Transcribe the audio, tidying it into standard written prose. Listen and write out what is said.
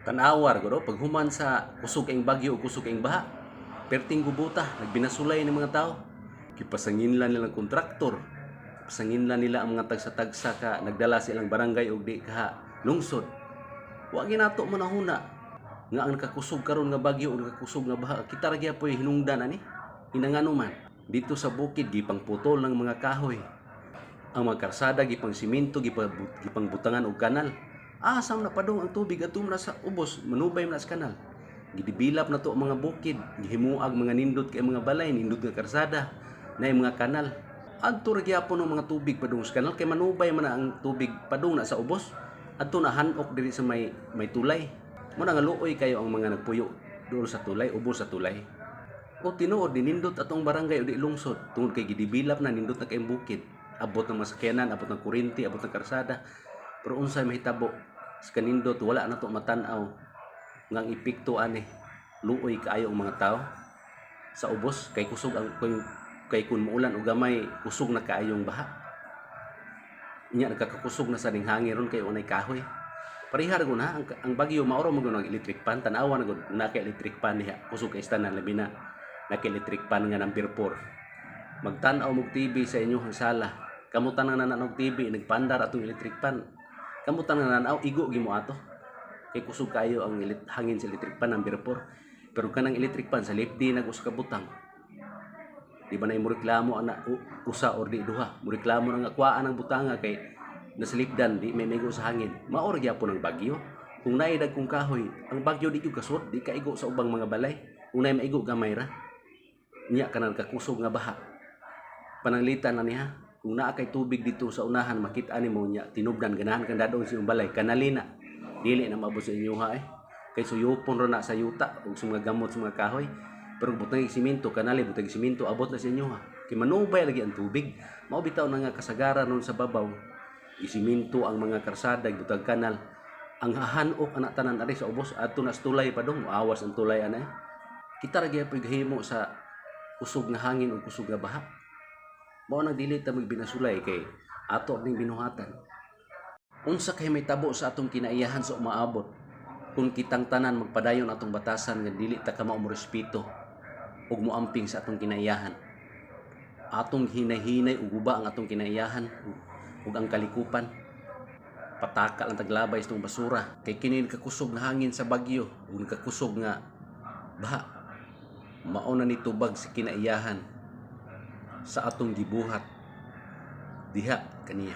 Tanawar guro pag human sa kusog ing bagyo o kusog ing baha, perting gubuta nagbinasulay ng mga tao. Kipasanginlan nilang kontraktor, pasanginlan nila ang mga tagsa-tagsa ka nagdala silang barangay og di kaha lungsod. Wa ginato mo nahuna nga ang nakakusog karon nga bagyo o nakakusog nga baha, kita ra gyapon hinungdan ani hinangano man dito sa bukid gipang putol ng mga kahoy, ang mga karsada gipang simento, gipang butangan og kanal. Asam na padong ang tubig atum na sa ubos, manubay na sa kanal. Gidibilap na to ang mga bukid, gihimuag mga nindot kay mga balay, nindot nga karsada, na mga kanal. Adto ra gyapon ang mga tubig padung sa kanal kay manubay man na ang tubig padung na sa ubos. Adto na hanok diri sa may tulay. Mo na nga luoy kayo ang mga nagpuyo doon sa tulay, ubos sa tulay. O tinuod ni nindot atong barangay o di lungsod tungod kay gidibilap na nindot na kayong bukid. Abot ng masakyanan, abot ng kuryente, abot ng karsada. Pero unsay mahitabo sa kanindot wala na to matan-aw nga ang epekto ani luoy kaayo ang mga tao sa ubos kay kusog ang kay kun muulan og gamay kusog na kaayong baha. Nya nagkakakusog na sa ding hangin ron kay unay kahoy. Parihar gud na ang bagyo maoro mo gud ang electric pan tan-awa na gud na kay electric pan diha kusog kay istanan labi na kay electric pan nga number 4. Magtan-aw mo TV sa inyong sala. Kamutan na nanog TV nagpandar atong electric pan. Kamutan na nanaw igo gimo ato. Kay kusog kayo ang hangin sa electric pan number 4. Pero kanang electric pan sa lefty nag-usa ka butang. Di ba na imo reklamo ana usa or di duha. Mo reklamo nga kuhaan ang butanga kay nasalipdan di may migo sa hangin. Maor gyapon ang bagyo. Kung naay dagkong kahoy, ang bagyo di gyud kasud, di kaigo sa ubang mga balay. Kung naay maigo gamay ra. Nya kanang kakusog nga baha. Pananglitan na niya. Kung naa kay tubig dito sa unahan, makita nimo nya tinubdan ganahan kang dadong sa balay kanalina. Dili na maabot sa inyo ha Kay suyupon ra na sa yuta ug sa mga gamot sa mga kahoy. Pero butang simento kanali butang simento abot na sa inyo ha. Kay manubay lagi ang tubig. Mao bitaw na nga kasagaran nun sa babaw. Isiminto ang mga karsada butang kanal. Ang hahanok anak tanan ari sa ubos adto na sa tulay pa dong awas ang tulay anay. Kita ra gyapon himo sa kusog nga hangin ug kusog nga baha. Mao nang dili ta magbinasulay kay ato ning binuhatan. Unsa kay may tabo sa atong kinaiyahan sa umaabot kung kitang tanan magpadayon atong batasan nga dili ta ka mao respeto ug moamping sa atong kinaiyahan. Atong hinay-hinay ug guba ang atong kinaiyahan ug ang kalikupan. Pataka lang taglabay sa itong basura kay kini kakusog na hangin sa bagyo ug kakusog nga baha. Mao na ni tubag sa kinaiyahan sa atong gibuhat diha kaniya.